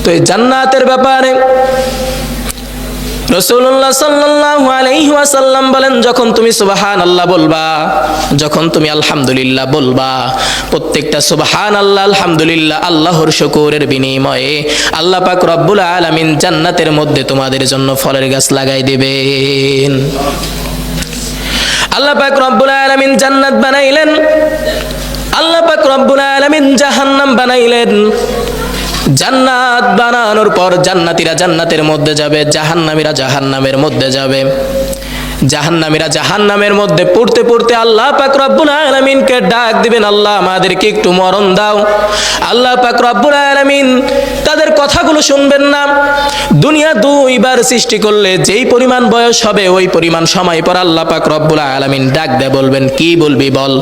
তো এই জান্নাতের ব্যাপারে রাসূলুল্লাহ সাল্লাল্লাহু আলাইহি ওয়াসাল্লাম বলেন, যখন তুমি সুবহানাল্লাহ বলবা, যখন তুমি আলহামদুলিল্লাহ বলবা, প্রত্যেকটা সুবহানাল্লাহ আলহামদুলিল্লাহ আল্লাহর শুকরের বিনিময়ে আল্লাহ পাক রব্বুল আলামিন জান্নাতের মধ্যে তোমাদের জন্য ফলের গাছ লাগাই দিবেন। আল্লাহ পাক রব্বুল আলামিন জান্নাত বানাইলেন, আল্লাহ পাক রব্বুল আলামিন জাহান্নাম বানাইলেন। জান্নাত বানানোর পর জান্নাতীরা জান্নাতের মধ্যে যাবে, জাহান্নামীরা জাহান্নামের মধ্যে যাবে। জাহান্নামীরা জাহান্নামের মধ্যে পড়তে পড়তে আল্লাহ পাক রব্বুল আলামিনকে ডাক দিবেন, আল্লাহ আমাদেরকে একটু মরণ দাও। আল্লাহ পাক রব্বুল আলামিন তাদের কথাগুলো শুনবেন না। দুনিয়া দুইবার সৃষ্টি করলে যেই পরিমাণ বয়স হবে ওই পরিমাণ সময় পর আল্লাহ পাক রব্বুল আলামিন ডাক দেয়, বলবেন কি বলবি বল।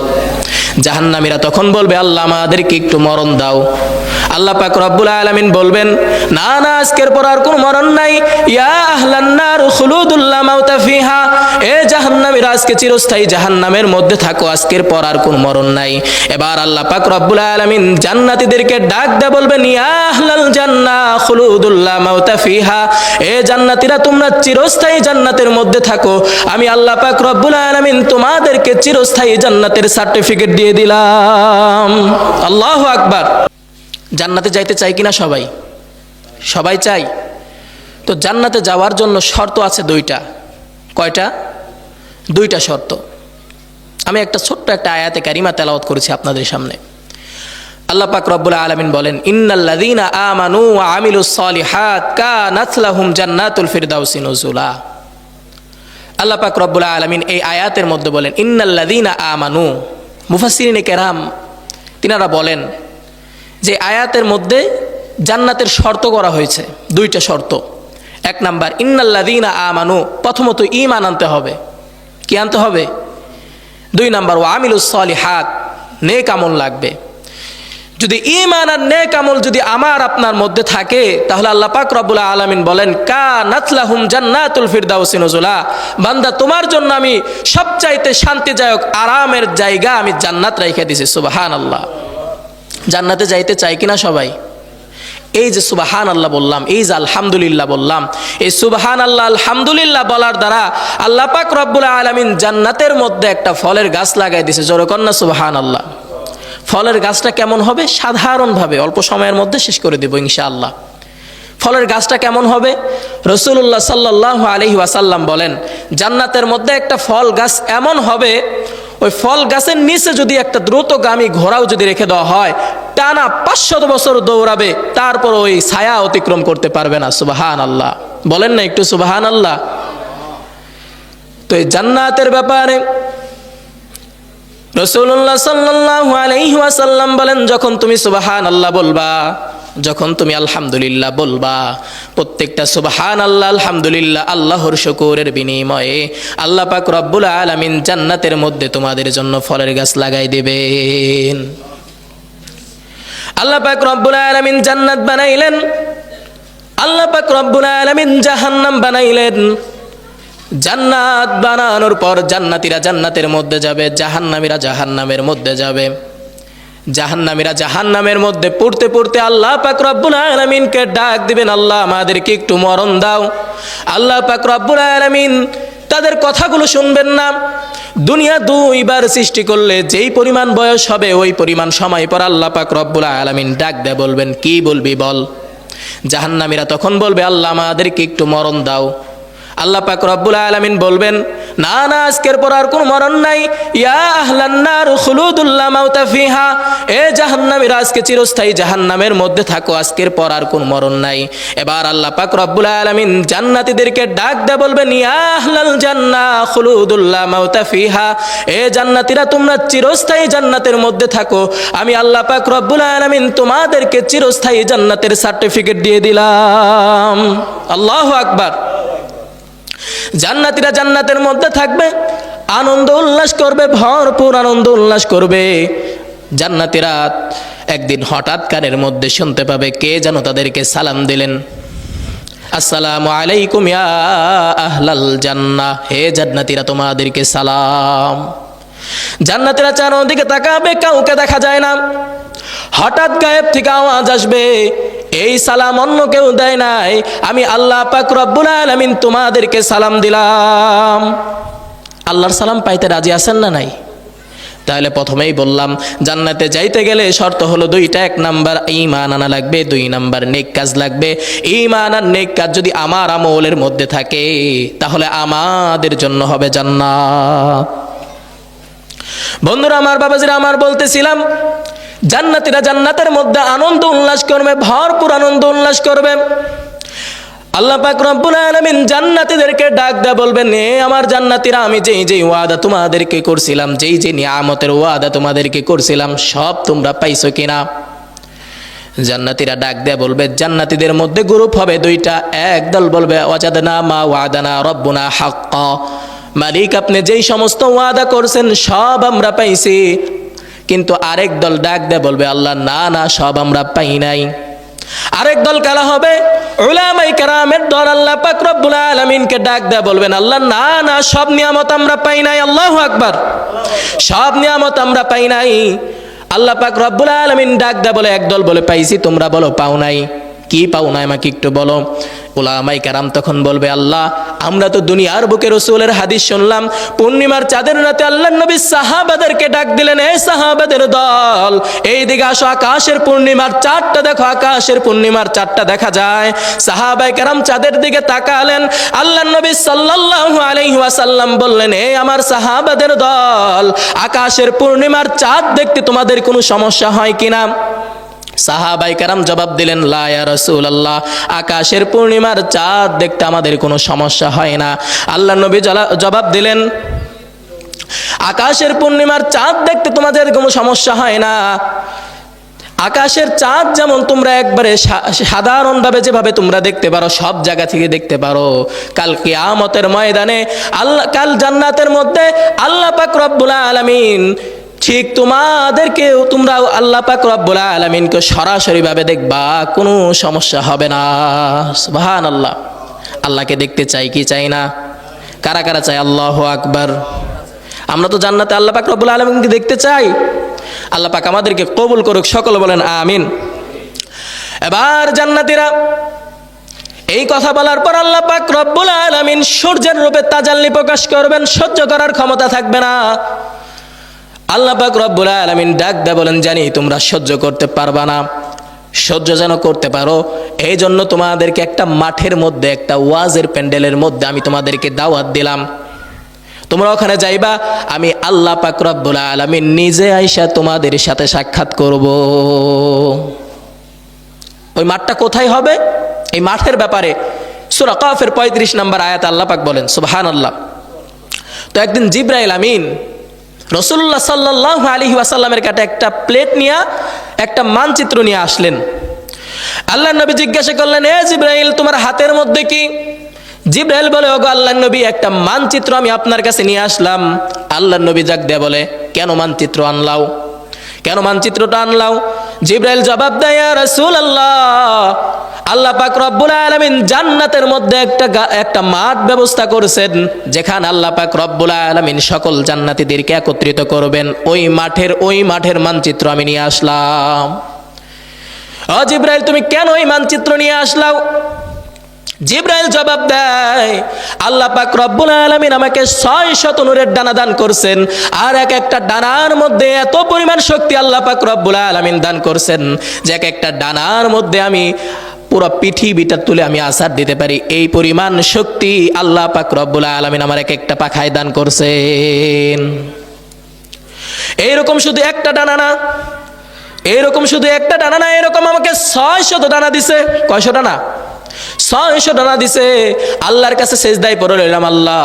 জাহান্নামীরা তখন বলবে, আল্লাহ আমাদেরকে একটু মরণ দাও। আল্লাহ পাক রব্বুল আলামিন বলবেন, না না, আজকের পর আর কোনো মরণ নাই। ইয়া আহলান নার খুলুদুল লা মাউতা ফিহা, এ জাহান্নামীরা আজকে চিরস্থায়ী জাহান্নামের মধ্যে থাকো, আজকের পর আর কোনো মরণ নাই। এবার আল্লাহ পাক রব্বুল আলামিন জান্নাতীদেরকে ডাক দেয়, বলবেন, ইয়া আহলাল জান্নাহ খুলুদুল লা মাউতা ফিহা, এ জান্নাতীরা তোমরা চিরস্থায়ী জান্নাতের মধ্যে থাকো, আমি আল্লাহ পাক রব্বুল আলামিন তোমাদেরকে চিরস্থায়ী জান্নাতের সার্টিফিকেট দিয়ে দিলাম। আল্লাহু আকবার। জান্নাতে যাইতে চাই কিনা সবাই? সবাই চাই। তো জান্নাতে যাওয়ার জন্য শর্ত আছে দুইটা। কয়টা? দুইটা শর্ত। আমি একটা ছোট্ট একটা আয়াতে কারিমা তেলাওয়াত করেছি আপনাদের সামনে। আল্লাহ পাক রব্বুল আলামিন বলেন, ইন্নাল্লাযীনা আমানু ওয়া আমিলুস সালিহাত কানাত লাহুম জান্নাতুল ফিরদাউসি নুজুলা। আল্লাহ পাক রব্বুল আলামিন এই আয়াতের মধ্যে বলেন ইন্নাল্লাযীনা আমানু। মুফাসসিরিনে কেরাম তিনারা বলেন যে আয়াতের মধ্যে জান্নাতের শর্ত করা হয়েছে, দুইটা শর্ত। এক নাম্বার, ইন্নাল্লাযীনা আমানু, প্রথমত ঈমান আনতে হবে। কি আনতে হবে? দুই নাম্বার, ওয়া আমিলুস সালিহাত, নেক আমল লাগবে। যদি ঈমান আর নেক আমল যদি আমার আপনার মধ্যে থাকে, তাহলে আল্লাহ পাক রব্বুল আলামিন বলেন, কানাত লাহুম জান্নাতুল ফিরদাউসি নুজুলা, বান্দা তোমার জন্য আমি সবচাইতে শান্তিদায়ক আরামের জায়গা আমি জান্নাত রাইখা দিয়েছি। সুবহানাল্লাহ। জান্নাতে যাইতে চাই কিনা সবাই? এই যে সুবহানাল্লাহ বললাম, এই যে আলহামদুলিল্লাহ বললাম, এই সুবহানাল্লাহ আলহামদুলিল্লাহ বলার দ্বারা আল্লাহ পাক রব্বুল আলামিন জান্নাতের মধ্যে একটা ফলের গাছ লাগাই দিয়েছে। জোরে কন্না সুবহানাল্লাহ। ফলের গাছটা কেমন হবে? সাধারণভাবে অল্প সময়ের মধ্যে শেষ করে দেব ইনশাআল্লাহ। ফলের গাছটা কেমন হবে? রাসূলুল্লাহ সাল্লাল্লাহু আলাইহি ওয়াসাল্লাম বলেন, জান্নাতের মধ্যে একটা ফল গাছ এমন হবে, ওই ফল গাছের নিচে যদি একটা দ্রুতগামী ঘোড়াও যদি রেখে দেওয়া হয়, টানা 500 বছর দৌড়াবে, তারপর ওই ছায়া অতিক্রম করতে পারবে না। সুবহানাল্লাহ বলেন না একটু সুবহানাল্লাহ। তো এই জান্নাতের ব্যাপারে রাসূলুল্লাহ সাল্লাল্লাহু আলাইহি ওয়াসাল্লাম বলেন, যখন তুমি সুবহানাল্লাহ বলবা, যখন তুমি আলহামদুলিল্লাহ বলবা, প্রত্যেকটা সুবহানাল্লাহ আলহামদুলিল্লাহ আল্লাহর শুকরের বিনিময়ে আল্লাহ পাক রব্বুল আলামিন জান্নাতের মধ্যে তোমাদের জন্য ফলের গাছ লাগাই দেবেন। আল্লাহ পাক রব্বুল আলামিন জান্নাত বানাইলেন, আল্লাহ পাক রব্বুল আলামিন জাহান্নাম বানাইলেন। জান্নাত বানানোর পর জান্নাতীরা জান্নাতের মধ্যে যাবে, জাহান্নামীরা জাহান্নামের মধ্যে যাবে। জাহান্নামীরা জাহান্নামের মধ্যে পড়তে পড়তে আল্লাহ পাক রব্বুল আলামিনকে ডাক দিবেন, আল্লাহ আমাদেরকে একটু মরণ দাও। আল্লাহ পাক রব্বুল আলামিন তাদের কথাগুলো শুনবেন না। দুনিয়া দুইবার সৃষ্টি করলে যেই পরিমাণ বয়স হবে ওই পরিমাণ সময় পর আল্লাহ পাক রব্বুল আলামিন ডাক দেয়, বলবেন কি বলবি বল। জাহান্নামীরা তখন বলবে, আল্লাহ আমাদেরকে একটু মরণ দাও। আল্লাহ পাক রব্বুল আলামিন বলবেন, না না, আজকের পর আর কোনো মরণ নাই। ইয়া আহলান নার খুলুদুল লা মাউতা ফিহা, এ জাহান্নামীরা আজকে চিরস্থায়ী জাহান্নামের মধ্যে থাকো, আজকের পর আর কোনো মরণ নাই। এবার আল্লাহ পাক রব্বুল আলামিন জান্নাতীদেরকে ডাক দেয়, বলবেন, ইয়া আহলাল জান্নাহ খুলুদুল লা মাউতা ফিহা, এ জান্নাতীরা তোমরা চিরস্থায়ী জান্নাতের মধ্যে থাকো, আমি আল্লাহ পাক রব্বুল আলামিন তোমাদেরকে চিরস্থায়ী জান্নাতের সার্টিফিকেট দিয়ে দিলাম। আল্লাহু আকবার। জান্নাতীরা জান্নাতের মধ্যে থাকবে, আনন্দ উল্লাস করবে, ভরপুর আনন্দ উল্লাস করবে। জান্নাতীরা একদিন হঠাৎ কানের মধ্যে শুনতে পাবে কে যেন তাদেরকে সালাম দিলেন, আসসালামু আলাইকুম ইয়া আহলাল জান্নাহ, হে জান্নাতীরা তোমাদেরকে সালাম। জান্নাতীরা চারদিকে তাকাবে, কাউকে দেখা যায় না। হঠাৎ গায়েব থেকে আওয়াজ আসবে, এই সালাম অন্য কেউ দেয় নাই, আমি আল্লাহ পাক রব্বুল আলামিন তোমাদেরকে সালাম দিলাম। আল্লাহর সালাম পাইতে রাজি আছেন না নাই? তাহলে প্রথমেই বললাম জান্নাতে যাইতে গেলে শর্ত হলো দুইটা। এক নাম্বার ঈমান আনা লাগবে, দুই নাম্বার নেক কাজ লাগবে। ঈমান আর নেক কাজ যদি আমার আমলের মধ্যে থাকে তাহলে আমাদের জন্য হবে জান্নাত। বন্ধুরা আমার, বাবাজিরা আমার, বলতেছিলাম জান্নাতীরা জান্নাতের মধ্যে আনন্দ উল্লাস করবে, ভরপুর আনন্দ উল্লাস করবে। আল্লাহ পাক রব্বুল আলামিন জান্নাতীদেরকে ডাক দেয়া বলবেন, এ আমার জান্নাতীরা, আমি যেই যেই ওয়াদা তোমাদেরকে করছিলাম, যেই যে নিয়ামতের ওয়াদা তোমাদেরকে করছিলাম, সব তোমরা পাইছো কিনা? জান্নাতীরা ডাক দেয়া বলবে, জান্নাতীদের মধ্যে গ্রুপ হবে দুইটা। এক দল বলবে ওয়াজাদনা মা ওয়াদানা রব্বুনা হাক্কা, মালিক আপনি যেই সমস্ত ওয়াদা করছেন সব আমরা পাইছি। কিন্তু আরেক দল ডাক দেয়া বলবে, আল্লাহ না না, সব আমরা পাই নাই। আরেক দল কারা হবে? উলামায়ে কেরামের দল। আল্লাহ পাক রব্বুল আলামিনকে ডাক দেয়া বলবেন, আল্লাহ না না, সব নিয়ামত আমরা পাই নাই। আল্লাহু আকবার, সব নিয়ামত আমরা পাই নাই। আল্লাহ পাক রব্বুল আলামিন ডাক দেয়া বলে, একদল বলে পাইছি, তোমরা বলো পাও নাই। কি পাও নাই আমাকে একটু বলো। উলামায়ে কেরাম তখন বলবে, আল্লাহ আমরা তো দুনিয়ার বুকে রাসূলের হাদিস শুনলাম, পূর্ণিমার চাঁদের রাতে আল্লাহর নবী সাহাবাদেরকে ডাক দিলেন, এই সাহাবাদের দল এই দিকে আসো, আকাশের পূর্ণিমার চাঁদটা দেখো। আকাশের পূর্ণিমার চাঁদটা দেখা যায়। সাহাবায়ে কেরাম চাঁদের দিকে তাকালেন। আল্লাহর নবী সাল্লাল্লাহু আলাইহি ওয়াসাল্লাম বললেন, এই আমার সাহাবাদের দল, আকাশের পূর্ণিমার চাঁদ দেখতে তোমাদের কোনো সমস্যা হয় কিনা? সাহাবায়ে কেরাম জবাব দিলেন, লা ইয়া রাসূলুল্লাহ, আকাশের পূর্ণিমার চাঁদ দেখতে আমাদের কোনো সমস্যা হয় না। আল্লাহর নবী জবাব দিলেন, আকাশের পূর্ণিমার চাঁদ দেখতে তোমাদের কোনো সমস্যা হয় না। আকাশের চাঁদ যেমন তোমরা একবারে সাধারণভাবে যেভাবে তোমরা দেখতে পারো, সব জায়গা থেকে দেখতে পারো, কাল কিয়ামতের ময়দানে কাল জান্নাতের মধ্যে আল্লাহ পাক রব্বুল আলামিন ঠিক তোমাদেরকেও, তোমরা আল্লাহ পাক রব্বুল আলামিনকে সরাসরি ভাবে দেখবা, কোনো সমস্যা হবে না। সুবহানাল্লাহ। আল্লাহকে দেখতে চাই কি চাই না? কারা কারা চাই? আল্লাহু আকবার। আমরা তো জান্নাতে আল্লাহ পাক রব্বুল আলামিনকে দেখতে চাই। আল্লাহ পাক আমাদেরকে কবুল করুক, সকলে বলেন আমিন। এবার জান্নাতীরা এই কথা বলার পর আল্লাহ পাক রব্বুল আলামিন সূর্যের রূপে তাজাল্লি প্রকাশ করবেন, সহ্য করার ক্ষমতা থাকবে না। আল্লাহ পাক রব্বুল আলামিন ডাক দেয়া বলেন, জানি তোমরা সহ্য করতে পারবা না, সহ্য যেন করতে পারো এই জন্য তোমাদেরকে একটা মাঠের মধ্যে, একটা ওয়াজের প্যান্ডেলের মধ্যে আমি তোমাদেরকে দাওয়াত দিলাম। তোমরা ওখানে যাইবা, আমি আল্লাহ পাক রব্বুল আলামিন নিজে আইসা তোমাদের সাথে সাক্ষাৎ করব। ওই মাঠটা কোথায় হবে? এই মাঠের ব্যাপারে সূরা কাফের 35 নম্বর আয়াত আল্লাহ পাক বলেন, সুবহানাল্লাহ। তো একদিন জিবরাইল আমিন রাসূলুল্লাহ সাল্লাল্লাহু আলাইহি ওয়াসাল্লামের কাছে একটা প্লেট নিয়ে, একটা মানচিত্র নিয়ে আসলেন। আল্লাহর নবী জিজ্ঞাসা করলেন, এ জিবরাইল, তোমার হাতের মধ্যে কি? জিবরাইল বলে, ওগো আল্লাহর নবী, একটা মানচিত্র আমি আপনার কাছে নিয়ে আসলাম। আল্লাহর নবী ডাক দেয়া বলে, কেন মানচিত্র আনলাও? কেন মানচিত্রটা আনলাও? জিবরাইল জবাব দেয়, ইয়া রাসূলুল্লাহ, আল্লাহ পাক রব্বুল আলামিন জান্নাতের মধ্যে একটা মাঠ ব্যবস্থা করেছেন, যেখানে আল্লাহ পাক রব্বুল আলামিন সকল জান্নাতীদেরকে একত্রিত করবেন। ওই মাঠের মানচিত্র আমি নিয়ে আসলাম। ও জিবরাইল, তুমি কেন ওই মানচিত্র নিয়ে আসলাও? জিবরাইল জবাব দেয়, আল্লাহ পাক রব্বুল আলামিন আমাকে 600 নূরের ডানা দান করছেন, আর এক একটা ডানার মধ্যে এত পরিমাণ শক্তি আল্লাহ পাক রব্বুল আলামিন দান করছেন যে এক একটা ডানার মধ্যে আমি পুরো পৃথিবীটা তুলে আমি আছাড় দিতে পারি। এই পরিমাণ শক্তি আল্লাহ পাক রব্বুল আলামিন আমার এক একটা পাখায় দান করছেন। এইরকম শুধু একটা ডানা না, এইরকম শুধু একটা ডানা না, এরকম আমাকে 600 ডানা দিছে। কয়শো ডানা? 600 ডানা দিছে। আল্লাহর কাছে সেজদায় পড়ে রইলাম, আল্লাহ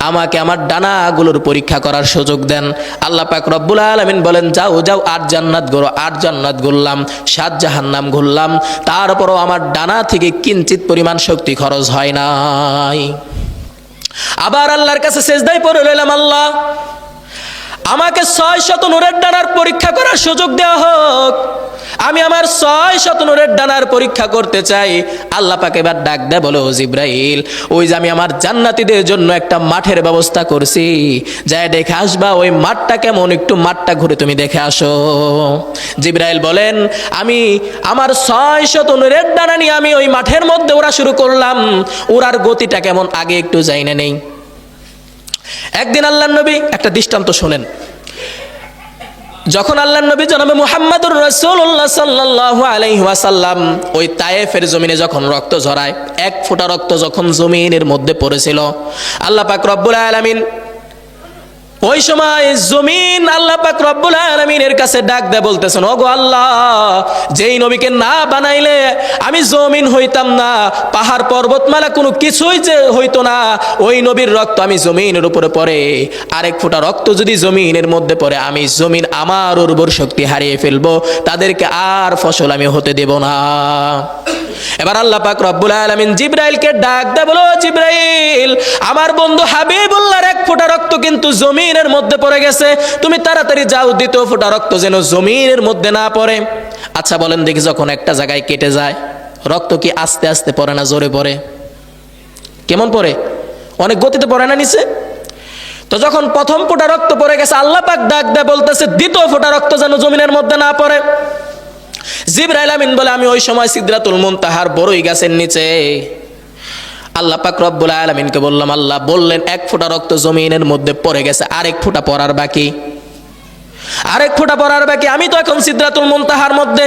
আমাকে আমার ডানাগুলোর পরীক্ষা করার সুযোগ দেন। আল্লাহ পাক রব্বুল আলামিন বলেন, যাও যাও, 8 জান্নাত ঘুরো। 8 জান্নাত ঘুরলাম, 7 জাহান্নাম ঘুরলাম, তারপরও আমার ডানা থেকে কিঞ্চিত পরিমাণ শক্তি খরচ হয় নাই। আবার আল্লাহর কাছে সেজদায় পড়ে রইলাম, আল্লাহ আমাকে 600 নূরের ডানার পরীক্ষা করার সুযোগ দেওয়া হোক। আমি আমার 600 নূরের ডানার পরীক্ষা করতে চাই। আল্লাহ পাক এবার ডাক দেয়, বলো জিব্রাইল, ওই যে আমি আমার জান্নাতীদের জন্য একটা মাঠের ব্যবস্থা করছি, যায় দেখে আসবা ওই মাঠটা কেমন, একটু মাঠটা ঘুরে তুমি দেখে আসো। জিব্রাইল বলেন, আমি আমার 600 নূরের ডানা নিয়ে আমি ওই মাঠের মধ্যে ওরা শুরু করলাম। ওরার গতিটা কেমন আগে একটু যাই না নেই। একদিন আল্লাহর নবী একটা দৃষ্টান্ত শোনেন। যখন আল্লাহর নবী জনাবে মুহাম্মদুর রাসূলুল্লাহ সাল্লাল্লাহু আলাইহি ওয়াসাল্লাম ওই তায়েফের জমিনে যখন রক্ত ঝরায়, এক ফোঁটা রক্ত যখন জমিনের মধ্যে পড়েছিল, আল্লাহ পাক রব্বুল আলামিন ওই সময় জমিন আল্লাহ পাক রব্বুল আলামিনের কাছে ডাক দেয়, বলতেছেন, ওগো আল্লাহ, যেই নবীকে না বানাইলে আমি জমিন হইতাম না, পাহাড় পর্বতমালা কোনো কিছুই যে হইতো না, ওই নবীর রক্ত আমি জমিনের উপরে পড়ে, আরেক ফোঁটা রক্ত যদি জমিনের মধ্যে পড়ে, আমি জমিন আমার উর্বর শক্তি হারিয়ে ফেলবো, তাদেরকে আর ফসল আমি হতে দেব না। এবার আল্লাহ পাক রব্বুল আলামিন জিব্রাইলকে ডাক দেয়, বলো জিব্রাইল, আমার বন্ধু হাবিবুল্লাহর এক ফোঁটা রক্ত কিন্তু জমিনের মধ্যে পড়ে গেছে, তুমি তাড়াতাড়ি যাও, দ্বিতীয় ফোঁটা রক্ত যেন জমিনের মধ্যে না পড়ে। আচ্ছা বলেন দেখি, যখন একটা জায়গায় কেটে যায়, রক্ত কি আস্তে আস্তে পড়ে না জোরে পড়ে? কেমন পড়ে? অনেক গতিতে পড়ে না নিচে? তো যখন প্রথম ফোঁটা রক্ত পড়ে গেছে, আল্লাহ পাক ডাক দেয়, বলতেছে দ্বিতীয় ফোঁটা রক্ত যেন জমিনের মধ্যে না পড়ে। জিবরাইল আমিন বলে, আমি ওই সময় সিদরাতুল মুনতাহার বড়ই গাছের নিচে আল্লাহ পাক রব্বুল আলামিনকে বললাম, আল্লাহ বললেন এক ফোঁটা রক্ত জমিনের মধ্যে পড়ে গেছে, আরেক ফোঁটা পড়ার বাকি, আরেক ফোঁটা পড়ার বাকি। আমি তো এখন সিদরাতুল মুনতাহার মধ্যে।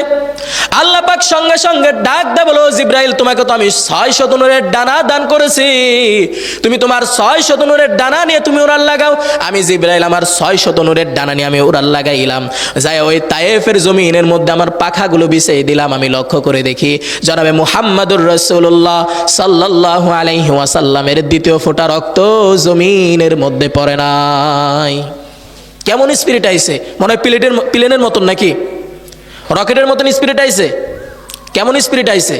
আল্লাহ পাক সঙ্গে সঙ্গে ডাক দেয়, বলো জিব্রাইল, তোমাকে তো আমি 600 নূরের ডানা দান করেছি, তুমি তোমার 600 নূরের ডানা নিয়ে তুমি উড়াল লাগাও। আমি জিব্রাইল আমার 600 নূরের ডানা নিয়ে আমি উড়াল লাগাইলাম, যাই ওই তায়েফের জমিনের মধ্যে আমার পাখাগুলো বিছিয়ে দিলাম। আমি লক্ষ্য করে দেখি জনাবে মুহাম্মদুর রাসূলুল্লাহ সাল্লাল্লাহু আলাইহি ওয়াসাল্লামের দ্বিতীয় ফোঁটা রক্ত জমিনের মধ্যে পড়ে নাই। কেমন স্পিরিট আইছে? মনে হয় প্লেনের মতন, নাকি রকেটের মতন স্পিরিট আইছে? কেমন স্পিরিট আইছে?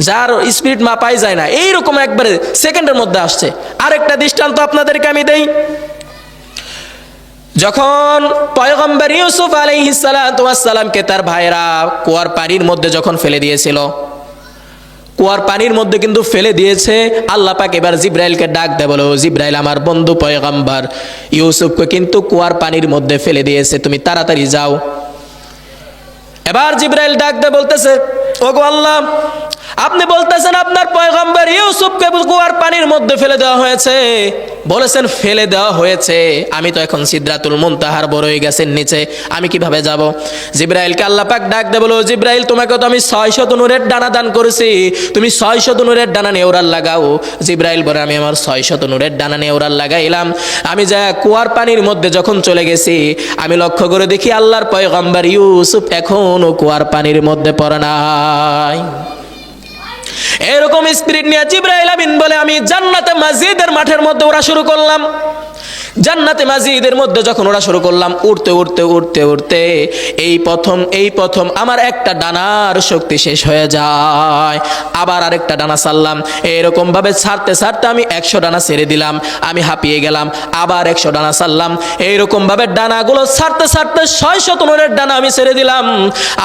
যার স্পিরিট মাপাই যায় না, এইরকম একবারে সেকেন্ডের মধ্যে আসছে। আরেকটা দৃষ্টান্ত আপনাদেরকে আমি দেই। যখন পয়গম্বর ইউসুফ আলাইহিস সালাতু ওয়াস সালামকে তার ভাইরা কুয়ার পানির মধ্যে যখন ফেলে দিয়েছিল, কুয়ার পানির মধ্যে কিন্তু ফেলে দিয়েছে, আল্লাহ পাক এবার জিব্রাইলকে ডাক দেয়, বলো জিব্রাইল, আমার বন্ধু পয়গম্বর ইউসুফকে কিন্তু কুয়ার পানির মধ্যে ফেলে দিয়েছে, তুমি তাড়াতাড়ি যাও। এবার জিব্রাইল ডাক দেয়, বলতেছে, ওগো আল্লাহ, আপনি বলতেছেন আপনার পয়গম্বর ইউসুফকে কুয়ার পানির মধ্যে ফেলে দেওয়া হয়েছে, বলেছেন ফেলে দেওয়া হয়েছে, আমি তো এখন সিদরাতুল মুনতাহার বড়ই গাছের নিচে, আমি কিভাবে যাব? জিব্রাইলকে আল্লাহ পাক ডাক দেয়, বলো জিব্রাইল, তোমাকে তো আমি 600 নূরের ডানা দান করেছি, তুমি 600 নূরের ডানা নিয়ে উড়াল লাগাও। জিব্রাইল বলে, আমি আমার 600 নূরের ডানা নিয়ে উড়াল লাগাইলাম। আমি যা কুয়ার পানির মধ্যে যখন চলে গেছি, আমি লক্ষ্য করে দেখি আল্লাহর পয়গম্বর ইউসুফ এখনো কুয়ার পানির মধ্যে পড়ে নাই। এরকম স্পিরিট নিয়ে জিবরাইল আমিন বলে, আমি জান্নাতে মাজিদের মাঠের মধ্যে ওরা শুরু করলাম। জান্নাতে মাজিদের মধ্যে যখন ওরা শুরু করলাম, উড়তে উড়তে উড়তে উড়তে এই প্রথম আমার একটা ডানার শক্তি শেষ হয়ে যায়, আবার আরেকটা ডানা ছাড়লাম, এরকম ভাবে ছাড়তে ছাড়তে আমি 100 ডানা ছেড়ে দিলাম, আমি হাঁপিয়ে গেলাম, আবার 100 ডানা ছাড়লাম, এইরকম ভাবে ডানাগুলো ছাড়তে ছাড়তে 600 নূরের ডানা আমি ছেড়ে দিলাম।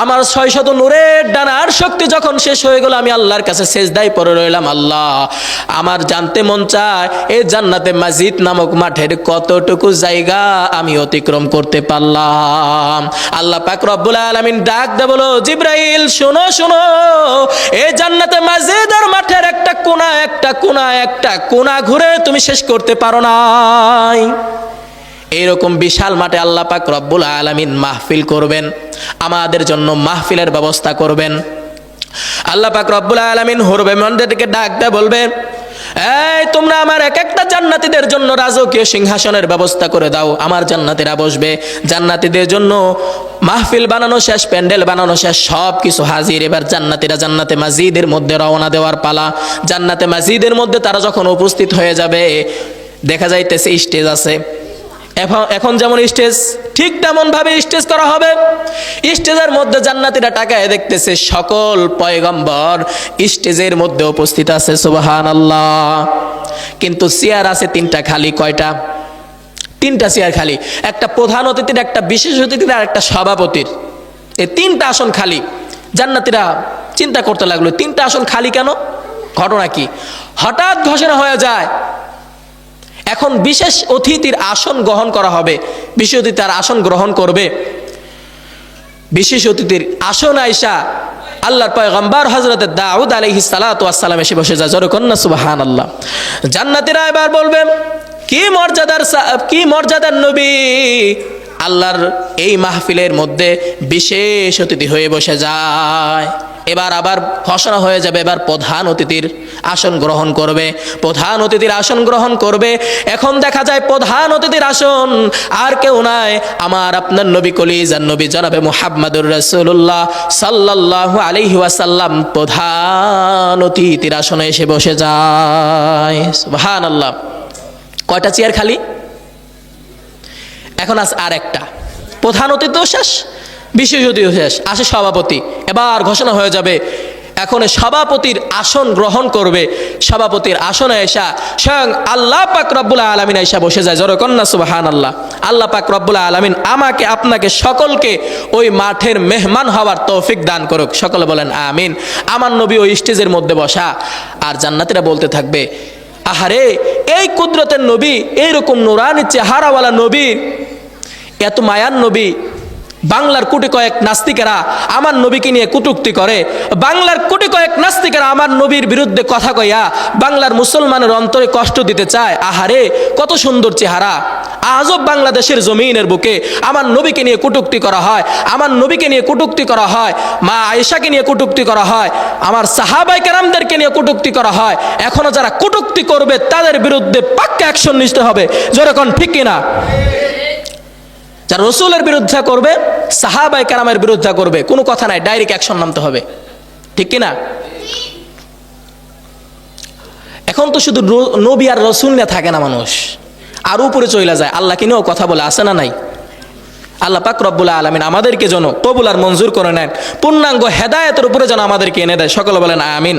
আমার 600 নূরের ডানার শক্তি যখন শেষ হয়ে গেল, আমি আল্লাহর কাছে সেজদায় পড়ে রইলাম। আল্লাহ, আমার জানতে মন চায় এই জান্নাতে মাজিদ নামক মাঠের কতটুকু জায়গা আমি অতিক্রম করতে পারলাম। আল্লাহ পাক রব্বুল আলামিন ডাক দে, বলো জিব্রাইল, শোনো শোনো, এই জান্নাতে মাজিদের মাঠের একটা কোণা ঘুরে তুমি শেষ করতে পারো নাই। এইরকম বিশাল মাঠে আল্লাহ পাক রব্বুল আলামিন মাহফিল করবেন, আমাদের জন্য মাহফিলের ব্যবস্থা করবেন। আল্লাহ পাক রব্বুল আলামিন হরবে মন্দিরকে ডাক দেয়, বলবে, এই তোমরা আমার এক একটা জান্নাতীদের জন্য রাজকীয় সিংহাসনের ব্যবস্থা করে দাও, আমার জান্নাতীরা বসবে। জান্নাতীদের জন্য মাহফিল বানানো শেষ, প্যান্ডেল বানানো শেষ, সব কিছু হাজির। এবার জান্নাতীরা জান্নাতে মাজিদের মধ্যে রওনা দেওয়ার পালা। জান্নাতে মাজিদের মধ্যে তারা যখন উপস্থিত হয়ে যাবে, দেখা যাইতেছে স্টেজ আছে। এখন যেমন স্টেজ, ঠিক তেমন ভাবে স্টেজ করা হবে। স্টেজের মধ্যে জান্নাতীরা তাকায় দেখতেছে সকল পয়গম্বর স্টেজের মধ্যে উপস্থিত আছে, সুবহানাল্লাহ। কিন্তু চেয়ার আছে 3টা খালি। কয়টা? 3টা চেয়ার খালি। একটা প্রধান অতিথির, একটা বিশেষ অতিথির, আর একটা সভাপতির। এই 3টা আসন খালি। জান্নাতীরা চিন্তা করতে লাগলো 3টা আসন খালি কেন, ঘটনা কি? হঠাৎ ঘোষণা হয়ে যায় এখন বিশেষ অতিথির আসন গ্রহণ করা হবে, বিশেষ অতিথি তার আসন গ্রহণ করবে। বিশেষ অতিথির আসন আয়েশা আল্লাহর পয়গম্বর হযরত দাউদ আলাইহিস সালাতু ওয়াস সালাম এসে বসে যায়। জোরে কন্না সুবহানাল্লাহ। জান্নাতীরা এবার বলবে কি মর্যাদার নবী, আল্লাহর এই মাহফিলের মধ্যে বিশেষ অতিথি হয়ে বসে যায়। এবার আবার ঘোষণা হয়ে যাবে, এবার প্রধান অতিথির আসন গ্রহণ করবে, প্রধান অতিথির আসন গ্রহণ করবে। এখন দেখা যায় প্রধান অতিথির আসন আর কেউ নাই, আমার আপনার নবী কলিজার নবী জনাবে মুহাম্মাদুর রাসূলুল্লাহ সাল্লাল্লাহু আলাইহি ওয়াসাল্লাম প্রধান অতিথির আসনে এসে বসে যায়। সুবহানাল্লাহ। কয়টা চেয়ার খালি? এখন আজ আর একটা। প্রধান অতিথিও শেষ, বিশেষ অতিথিও শেষ, আসে সভাপতি। এবার ঘোষণা হয়ে যাবে এখন সভাপতির আসন গ্রহণ করবে। সভাপতির আসনে এসা স্বয়ং আল্লাহ পাক রব্বুল আলামিন এসে বসে যায়। জোরে কন্না সুবহানাল্লাহ। আল্লাহ পাক রব্বুল আলামিন আমাকে আপনাকে সকলকে ওই মাঠের মেহমান হওয়ার তৌফিক দান করুক। সকলে বলেন আমিন। আমার নবী ওই স্টেজের মধ্যে বসা, আর জান্নাতীরা বলতে থাকবে আহারে এই কুদরতের নবী, এইরকম নুরানি চেহারাওয়ালা নবী, এত মায়ার নবী, বাংলার কোটি কয়েক নাস্তিকেরা আমার নবীকে নিয়ে কটূক্তি করে, বাংলার কোটি কয়েক নাস্তিকেরা আমার নবীর বিরুদ্ধে কথা কইয়া বাংলার মুসলমানের অন্তরে কষ্ট দিতে চায়। আহারে কত সুন্দর চেহারা, আজব বাংলাদেশের জমিনের বুকে আমার নবীকে নিয়ে কটূক্তি করা হয়, আমার নবীকে নিয়ে কটূক্তি করা হয়, মা আয়েশাকে নিয়ে কটূক্তি করা হয়, আমার সাহাবায়ে কেরামদেরকে নিয়ে কটূক্তি করা হয়। এখনো যারা কটূক্তি করবে তাদের বিরুদ্ধে পাক্কা অ্যাকশন নিতে হবে। জোরে কোন ঠিক কিনা? যারা রসুলের বিরুদ্ধে করবে, সাহাবায়ে কেরামের বিরুদ্ধে করবে, কোনো কথা নাই, ডাইরেক্ট অ্যাকশন নামতে হবে, ঠিক কিনা? এখন তো শুধু নবী আর রসুল নিয়ে থাকে না মানুষ, আর উপরে চলে যায়, আল্লাহকে নিয়েও কথা বলে, আছে না নাই? আল্লাহ পাক রব্বুল আলামিন আমাদেরকে যেন কবুল আর মঞ্জুর করে নেন, পূর্ণাঙ্গ হেদায়েতের উপরে যেন আমাদেরকে এনে দেয়। সকলে বলেন আমিন।